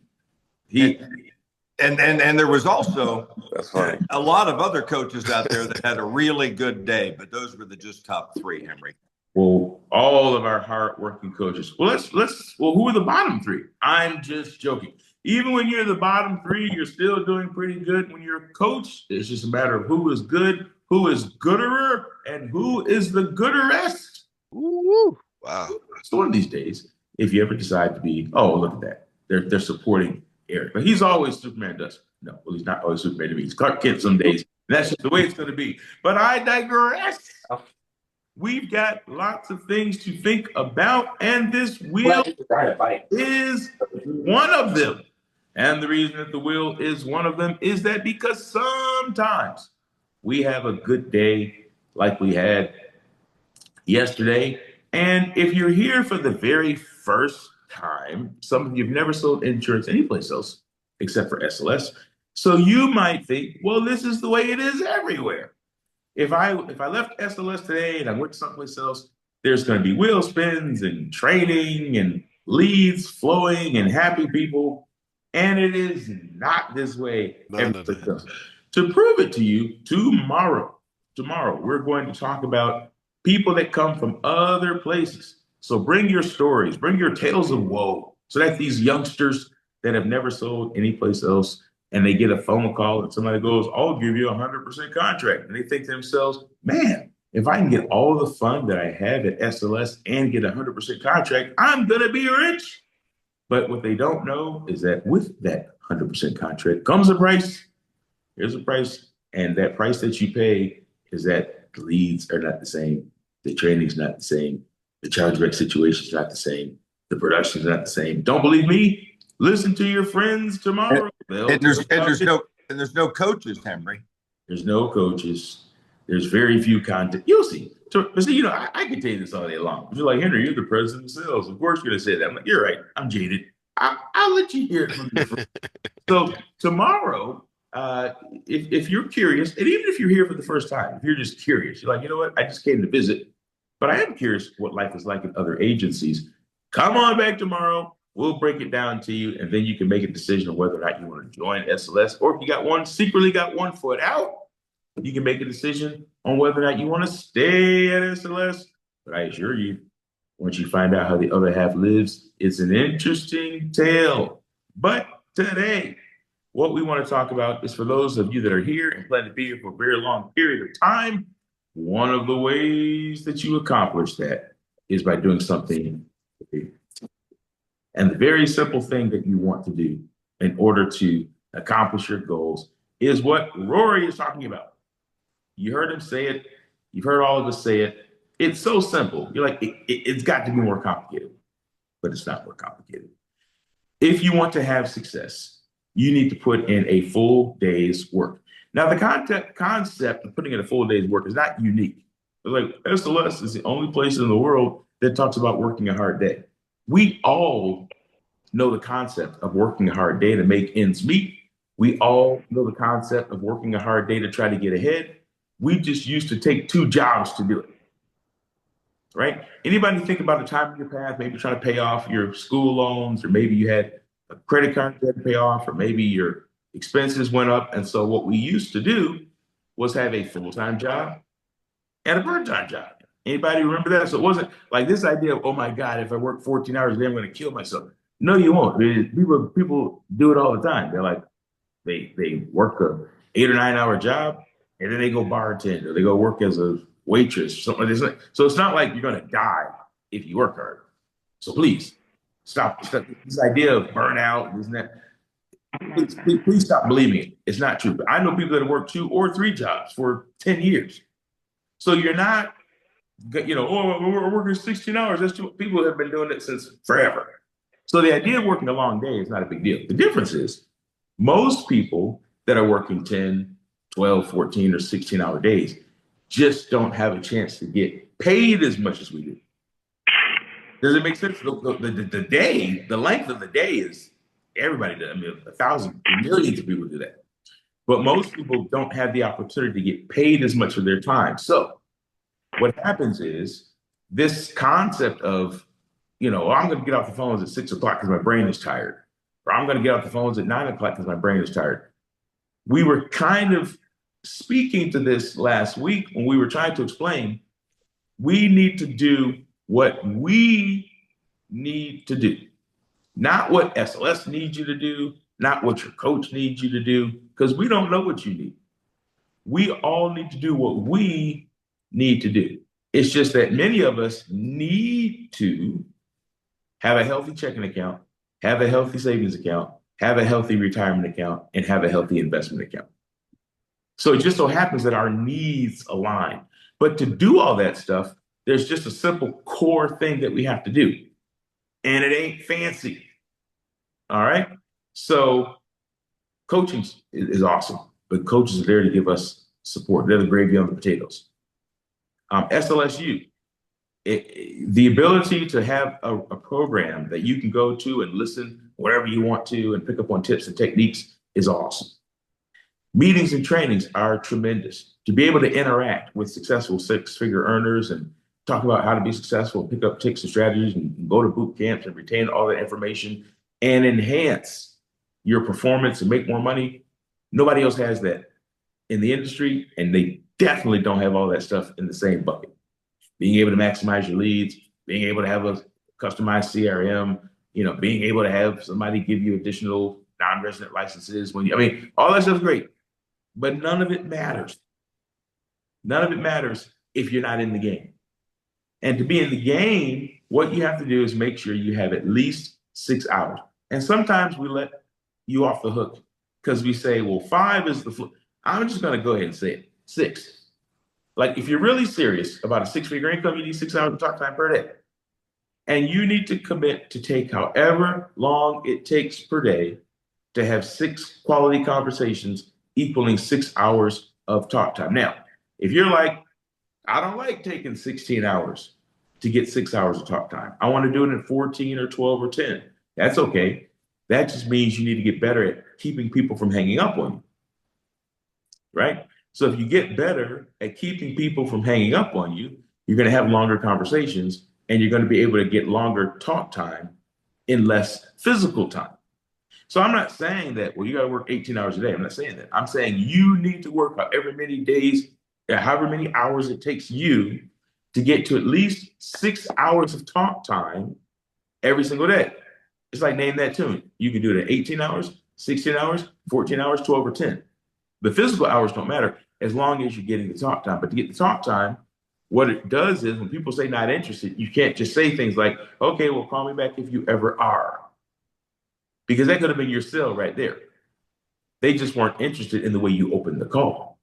And there was also That's funny. a lot of other coaches out there that had a really good day, but those were the just top 3, Henry. Well, all of our hardworking coaches. Well, who are the bottom 3? I'm just joking. Even when you're the bottom 3, you're still doing pretty good. When you're a coach, it's just a matter of who is good, who is gooderer, and who is the gooderest. Ooh, wow. So one of these days, if you ever decide to be, oh, look at that. They're supporting Eric. But he's always Superman does. No, well, he's not always Superman to me. He's Clark Kent some days. And that's just the way it's going to be. But I digress. We've got lots of things to think about, and this wheel is one of them. And the reason that the wheel is one of them is that because sometimes we have a good day like we had yesterday. And if you're here for the very first time, some of you've never sold insurance anyplace else except for SLS. So you might think, well, this is the way it is everywhere. If I left SLS today and I went someplace else, there's going to be wheel spins and training and leads flowing and happy people. And it is not this way everywhere else. To prove it to you, tomorrow, we're going to talk about people that come from other places. So bring your stories, bring your tales of woe, so that these youngsters that have never sold anyplace else and they get a phone call and somebody goes, I'll give you a 100% contract. And they think to themselves, man, if I can get all the fun that I have at SLS and get a 100% contract, I'm going to be rich. But what they don't know is that with that 100% contract comes a price. Here's a price. And that price that you pay is that the leads are not the same. The training's not the same. The chargeback situation is not the same. The production is not the same. Don't believe me? Listen to your friends tomorrow. And there's no coaches, Henry. There's no coaches. There's very few content. You'll see. But see, I can tell you this all day long. You're like, Henry, you're the president of sales. Of course you're going to say that. I'm like, you're right. I'm jaded. I'll let you hear it from your friends. So tomorrow, if you're curious, and even if you're here for the first time, if you're just curious, you're like, you know what? I just came to visit, but I am curious what life is like in other agencies. Come on back tomorrow. We'll break it down to you, and then you can make a decision on whether or not you want to join SLS, or if you secretly got one foot out, you can make a decision on whether or not you want to stay at SLS. But I assure you, once you find out how the other half lives, it's an interesting tale. But today, what we want to talk about is for those of you that are here and plan to be here for a very long period of time, one of the ways that you accomplish that is by doing something. And the very simple thing that you want to do in order to accomplish your goals is what Rory is talking about. You heard him say it. You've heard all of us say it. It's so simple. You're like, it's got to be more complicated, but it's not more complicated. If you want to have success, you need to put in a full day's work. Now, the concept of putting in a full day's work is not unique. Like SLS is the only place in the world that talks about working a hard day. We all know the concept of working a hard day to make ends meet. We all know the concept of working a hard day to try to get ahead. We just used to take 2 jobs to do it, right? Anybody think about a time in your past, maybe trying to pay off your school loans, or maybe you had a credit card you had to pay off, or maybe your expenses went up. And so what we used to do was have a full-time job and a part-time job. Anybody remember that? So it wasn't like this idea of, oh my God, if I work 14 hours a day, I'm going to kill myself. No, you won't. People do it all the time. They're like, they work a 8 or 9 hour job, and then they go bartend, or they go work as a waitress or something like this. So it's not like you're going to die if you work hard. So please stop this idea of burnout, isn't that? Please stop believing it. It's not true. But I know people that have worked 2 or 3 jobs for 10 years. So you're not, we're working 16 hours. That's too. People have been doing it since forever. So the idea of working a long day is not a big deal. The difference is most people that are working 10, 12, 14, or 16-hour days just don't have a chance to get paid as much as we do. Does it make sense? The day, the length of the day is everybody does. I mean, 1,000, millions of people do that. But most people don't have the opportunity to get paid as much of their time. So what happens is this concept of, I'm going to get off the phones at 6 o'clock because my brain is tired. Or I'm going to get off the phones at 9 o'clock because my brain is tired. We were kind of speaking to this last week when we were trying to explain we need to do what we need to do. Not what SLS needs you to do, not what your coach needs you to do, because we don't know what you need. We all need to do what we need to do. It's just that many of us need to have a healthy checking account, have a healthy savings account, have a healthy retirement account, and have a healthy investment account. So it just so happens that our needs align. But to do all that stuff, There's just a simple core thing that we have to do. And it ain't fancy. All right. So coaching is awesome, but coaches are there to give us support. They're the gravy on the potatoes. SLSU, the ability to have a program that you can go to and listen wherever you want to and pick up on tips and techniques is awesome. Meetings and trainings are tremendous. To be able to interact with successful six-figure earners and talk about how to be successful, pick up tips and strategies, and go to boot camps and retain all that information and enhance your performance and make more money. Nobody else has that in the industry, and they definitely don't have all that stuff in the same bucket. Being able to maximize your leads, being able to have a customized CRM, being able to have somebody give you additional non-resident licenses all that stuff is great, but none of it matters. None of it matters if you're not in the game. And to be in the game, what you have to do is make sure you have at least 6 hours. And sometimes we let you off the hook because we say, well, 5 is the floor. I'm just going to go ahead and say it. 6. Like, if you're really serious about a 6-figure income, you need 6 hours of talk time per day. And you need to commit to take however long it takes per day to have 6 quality conversations equaling 6 hours of talk time. Now, if you're like, I don't like taking 16 hours to get 6 hours of talk time. I want to do it in 14 or 12 or 10. That's okay. That just means you need to get better at keeping people from hanging up on you, right? So if you get better at keeping people from hanging up on you, you're going to have longer conversations and you're going to be able to get longer talk time in less physical time. So I'm not saying that, well, you got to work 18 hours a day. I'm not saying that. I'm saying you need to work however many hours it takes you to get to at least 6 hours of talk time every single day. It's like name that tune. You can do it in 18 hours, 16 hours, 14 hours, 12 or 10. The physical hours don't matter as long as you're getting the talk time. But to get the talk time, what it does is when people say not interested, you can't just say things like, okay, well, call me back if you ever are. Because that could have been your sell right there. They just weren't interested in the way you opened the call.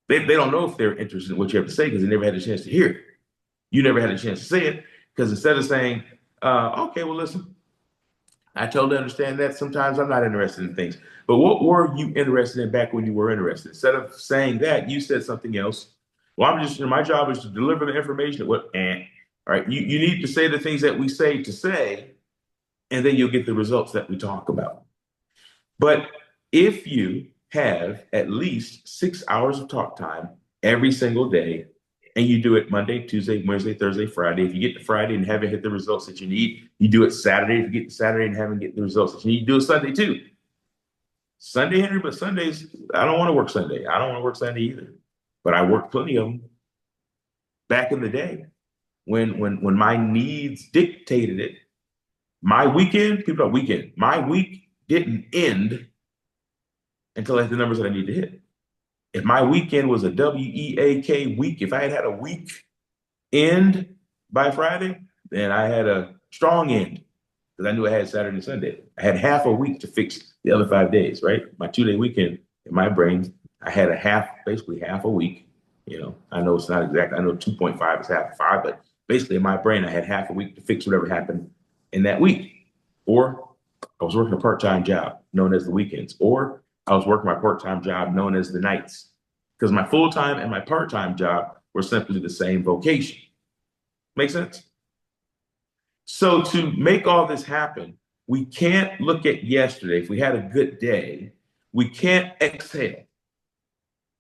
They don't know if they're interested in what you have to say because they never had a chance to hear it. You never had a chance to say it because instead of saying, okay, well, listen, I totally understand that sometimes I'm not interested in things. But what were you interested in back when you were interested? Instead of saying that, you said something else. Well, I'm just, my job is to deliver the information. All right, you need to say the things that we say to say, and then you'll get the results that we talk about. But if you have at least 6 hours of talk time every single day, and you do it Monday, Tuesday, Wednesday, Thursday, Friday. If you get to Friday and haven't hit the results that you need, you do it Saturday. If you get to Saturday and haven't get the results that you need, you do it Sunday too. Sunday, Henry, but Sundays, I don't want to work Sunday. I don't want to work Sunday either. But I worked plenty of them back in the day when my needs dictated it. My weekend, people are weekend. My week didn't end until I had the numbers that I need to hit. If my weekend was a WEAK week, if I had a week end by Friday, then I had a strong end because I knew I had Saturday and Sunday. I had half a week to fix the other 5 days, right? My 2-day weekend in my brain, I had basically half a week. I know it's not exact. I know 2.5 is half of 5, but basically in my brain, I had half a week to fix whatever happened in that week. Or I was working a part-time job known as the weekends, or I was working my part-time job known as the nights, because my full-time and my part-time job were simply the same vocation. Make sense? So to make all this happen, we can't look at yesterday. If we had a good day, we can't exhale,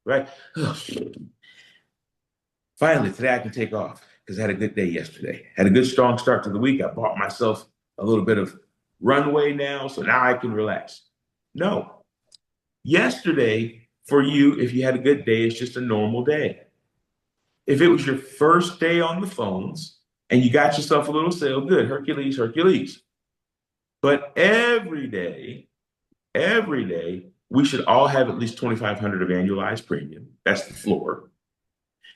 right? Finally, today I can take off because I had a good day yesterday. Had a good, strong start to the week. I bought myself a little bit of runway now, so now I can relax. No. Yesterday, for you, if you had a good day, it's just a normal day. If it was your first day on the phones and you got yourself a little sale, good, Hercules, Hercules. But every day, we should all have at least 2,500 of annualized premium. That's the floor.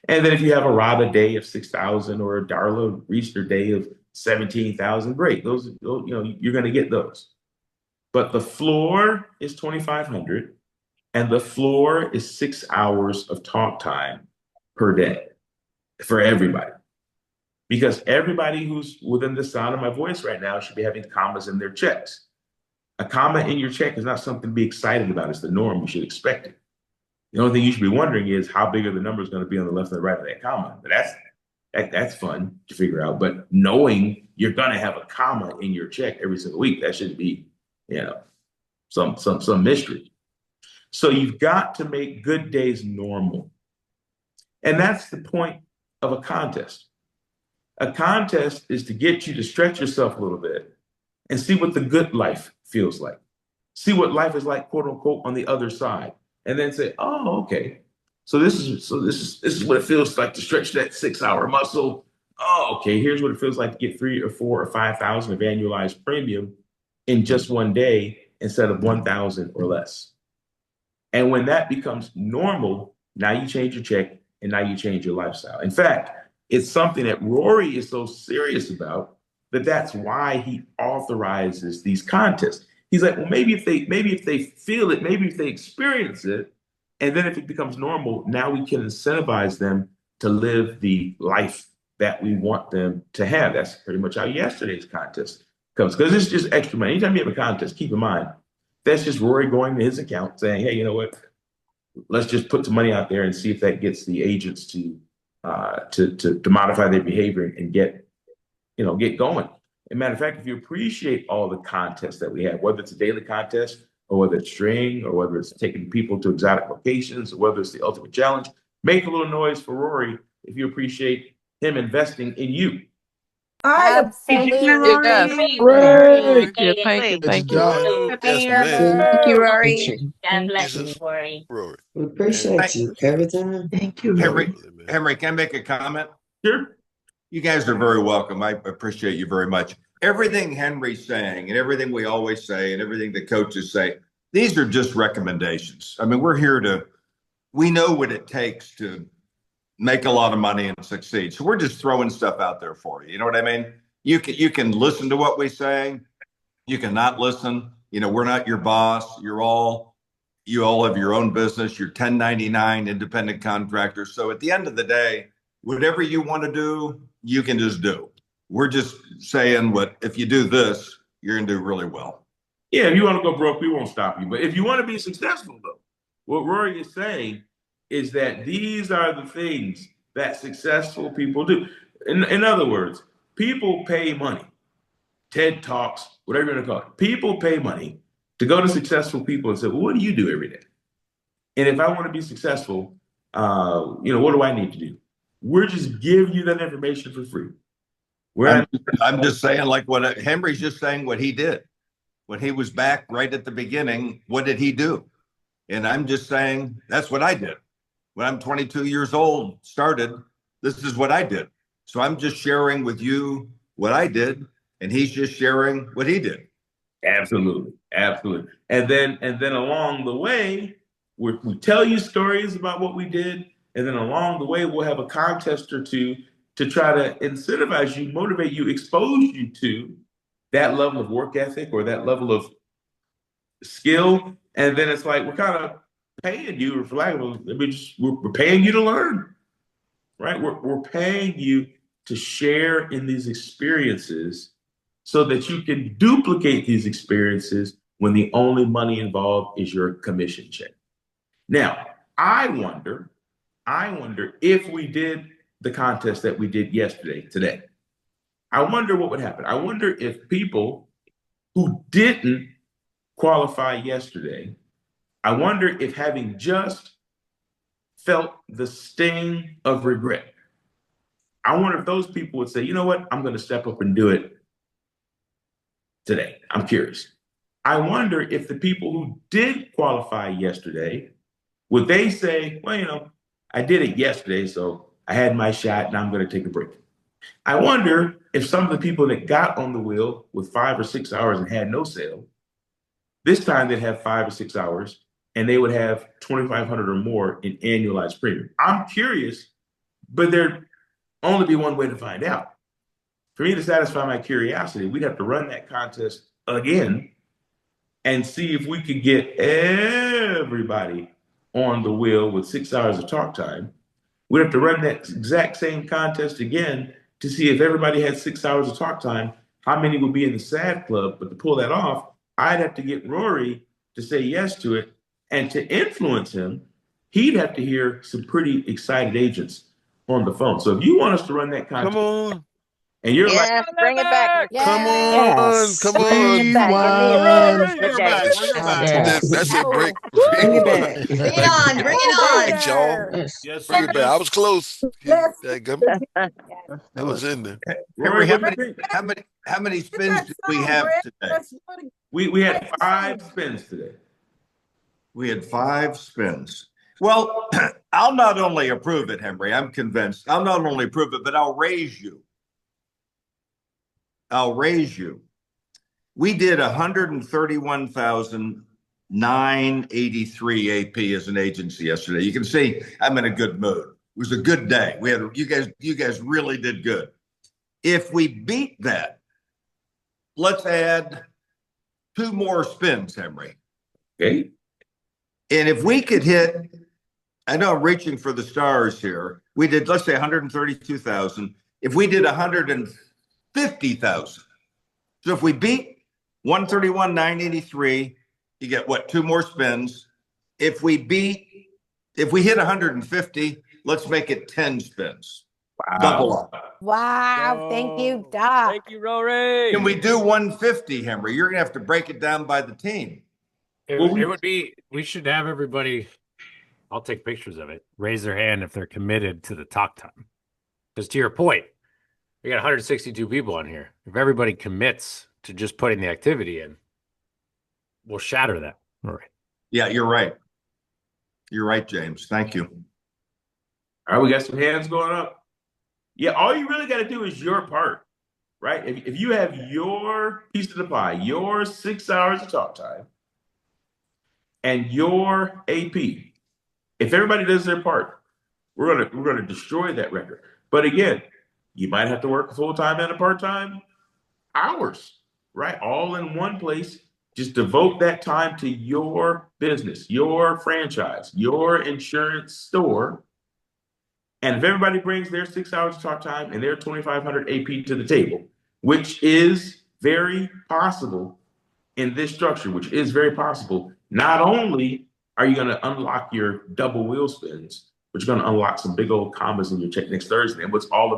And then if you have a Rava day of 6,000 or a Darla Reister day of 17,000, great. Those, you're going to get those. But the floor is 2,500, and the floor is 6 hours of talk time per day for everybody. because everybody who's within the sound of my voice right now should be having commas in their checks. A comma in your check is not something to be excited about. It's the norm. You should expect it. The only thing you should be wondering is how big are the numbers going to be on the left and the right of that comma. But that's fun to figure out. But knowing you're going to have a comma in your check every single week, that shouldn't be, some mystery. So you've got to make good days normal. And that's the point of a contest. A contest is to get you to stretch yourself a little bit and see what the good life feels like. See what life is like, quote unquote, on the other side. And then say, oh, okay. So this is what it feels like to stretch that 6-hour muscle. Oh, okay. Here's what it feels like to get 3 or 4 or 5,000 of annualized premium in just one day instead of 1,000 or less. And when that becomes normal, now you change your check and now you change your lifestyle. In fact, it's something that Rory is so serious about that's why he authorizes these contests. He's like, well, maybe if they feel it, maybe if they experience it, and then if it becomes normal, now we can incentivize them to live the life that we want them to have. That's pretty much how yesterday's contest comes, because it's just extra money. Anytime you have a contest, keep in mind, that's just Rory going to his account saying, hey, you know what? Let's just put some money out there and see if that gets the agents to modify their behavior and get going. As a matter of fact, if you appreciate all the contests that we have, whether it's a daily contest or whether it's string or whether it's taking people to exotic locations or whether it's the ultimate challenge, make a little noise for Rory if you appreciate him investing in you. Absolutely. Thank you. Thank you. Thank you. Yes, man. Thank you, Rory. God bless you, Jesus. Rory. Rory. We appreciate you every time. Thank you, Henry, Absolutely, man. Henry, can I make a comment? Sure. You guys are very welcome. I appreciate you very much. Everything Henry's saying and everything we always say and everything the coaches say, these are just recommendations. I mean, we know what it takes to make a lot of money and succeed. So we're just throwing stuff out there for you. You know what I mean? You can listen to what we say. You can not listen. We're not your boss. You all have your own business. You're 1099 independent contractors. So at the end of the day, whatever you want to do, you can just do. We're just saying if you do this, you're going to do really well. Yeah, if you want to go broke, we won't stop you. But if you want to be successful, though, what Rory is saying is that these are the things that successful people do. In other words, people pay money. TED Talks, whatever you want to call it. People pay money to go to successful people and say, well, what do you do every day? And if I want to be successful, what do I need to do? We're just giving you that information for free. I'm just saying, like what Henry's just saying, what he did when he was back right at the beginning. What did he do? And I'm just saying that's what I did when I'm 22 years old. Started. This is what I did. So I'm just sharing with you what I did, and he's just sharing what he did. Absolutely, absolutely. And then along the way, we tell you stories about what we did. And then along the way, we'll have a contest or two to try to incentivize you, motivate you, expose you to that level of work ethic or that level of skill. And then it's like, we're kind of paying you, for lack of we're paying you to learn, right? We're paying you to share in these experiences so that you can duplicate these experiences when the only money involved is your commission check. Now, I wonder if we did the contest that we did today, I wonder what would happen. I wonder if people who didn't qualify yesterday, I wonder if having just felt the sting of regret, I wonder if those people would say, you know what, I'm going to step up and do it today. I'm curious. I wonder if the people who did qualify yesterday, would they say, well, I did it yesterday, so I had my shot and I'm going to take a break. I wonder if some of the people that got on the wheel with 5 or 6 hours and had no sale, this time they'd have 5 or 6 hours and they would have $2,500 or more in annualized premium. I'm curious, but there'd only be one way to find out. For me to satisfy my curiosity, we'd have to run that contest again and see if we could get everybody on the wheel with 6 hours of talk time. We'd have to run that exact same contest again to see if everybody had 6 hours of talk time, how many would be in the SAD club. But to pull that off, I'd have to get Rory to say yes to it. And to influence him, he'd have to hear some pretty excited agents on the phone. So if you want us to run that contest, Come on. and you're Yes, bring it back. Come on. Yes. Come Bring it on. back. Give me Rewind. a good game. That's a break. Bring it back. Bring it on. Bring it on. Right, y'all. Yes. Yes, Bring sir. it back. I was close. Let's- That was in there. Henry, Rory, how many spins did we have today? we had 5 spins today. We had 5 spins. Well, I'll not only approve it, Henry, I'm convinced. I'll not only approve it, but I'll raise you. We did 131,983 AP as an agency yesterday. You can see I'm in a good mood. It was a good day. We had you guys really did good. If we beat that, let's add 2 more spins, Henry. Okay. And if we could hit, I know I'm reaching for the stars here. We did, let's say 132,000. If we did 150,000. So if we beat 131,983, you get what, 2 more spins. If we hit 150, let's make it 10 spins. Wow. Double up. Wow. Thank you, Doc. Thank you, Rory. Can we do 150, Henry? You're gonna have to break it down by the team. It would be, we should have everybody, I'll take pictures of it, raise their hand if they're committed to the talk time. Because to your point, we got 162 people on here. If everybody commits to just putting the activity in, we'll shatter that. All right. Yeah, you're right. You're right, James. Thank you. All right, we got some hands going up. Yeah, all you really got to do is your part, right? If you have your piece of the pie, your 6 hours of talk time, and your AP, if everybody does their part, we're gonna destroy that record. But again, you might have to work a full-time and a part-time hours, right? All in one place. Just devote that time to your business, your franchise, your insurance store. And if everybody brings their 6 hours of talk time and their 2,500 AP to the table, which is very possible in this structure, which is very possible, not only are you going to unlock your double wheel spins, but you're going to unlock some big old combos in your check next Thursday. And what it's all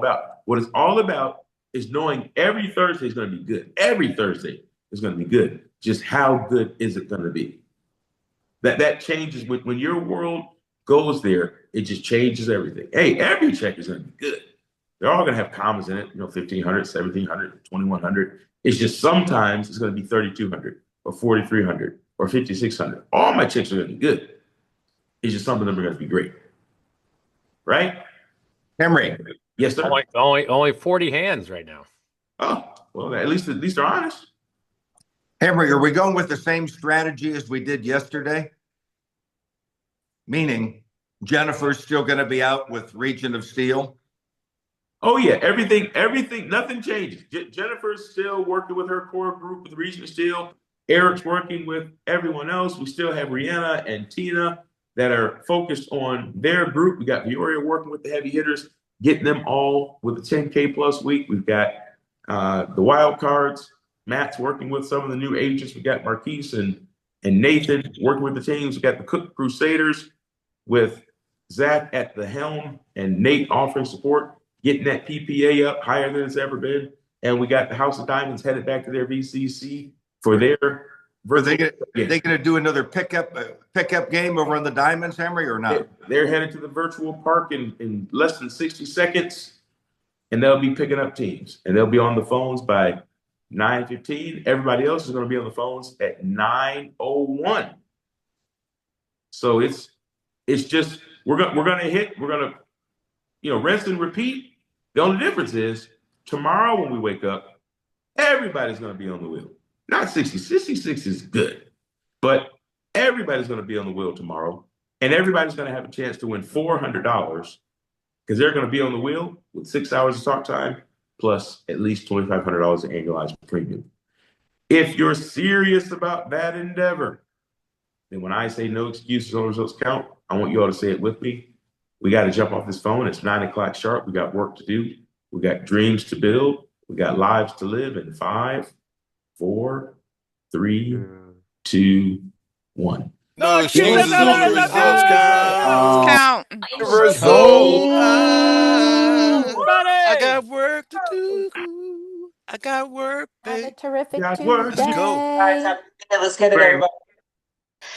about is knowing every Thursday is going to be good. Every Thursday is going to be good. Just how good is it going to be? That changes when your world goes there. It just changes everything. Hey, every check is going to be good. They're all going to have commas in it, 1,500, 1,700, 2,100. It's just sometimes it's going to be 3,200 or 4,300 or 5,600. All my checks are going to be good. It's just some of them are going to be great. Right? Henry. Yes, sir. Only 40 hands right now. Oh, well, at least they're honest. Henry, are we going with the same strategy as we did yesterday? Meaning Jennifer's still going to be out with Region of Steel? Oh, yeah. Everything, nothing changes. Jennifer's still working with her core group with Region of Steel. Eric's working with everyone else. We still have Rihanna and Tina that are focused on their group. We got Vioria working with the heavy hitters, getting them all with a 10K plus week. We've got the wild cards. Matt's working with some of the new agents. We got Marquise and Nathan working with the teams. We got the Cook Crusaders with Zach at the helm and Nate offering support, getting that PPA up higher than it's ever been. And we got the House of Diamonds headed back to their VCC for their. Are they going to do another pickup game over on the Diamonds, Henry, or not? They're headed to the virtual park in less than 60 seconds, and they'll be picking up teams. And they'll be on the phones by 9:15. Everybody else is going to be on the phones at 9:01. So it's just we're gonna rinse and repeat. The only difference is tomorrow when we wake up, everybody's going to be on the wheel. Not 60. 66 is good, but everybody's going to be on the wheel tomorrow, and everybody's going to have a chance to win $400 because they're going to be on the wheel with 6 hours of talk time plus at least $2,500 in annualized premium. If you're serious about that endeavor, then when I say no excuses, all results count, I want you all to say it with me. We got to jump off this phone. It's 9 o'clock sharp. We got work to do. We got dreams to build. We got lives to live in 5, 4, 3, 2, 1. No excuses, no, only no, results count. Count. Result. I got work to do. I got work, Have a babe. terrific Got work. Let's go. Tuesday. Let's get it, everybody.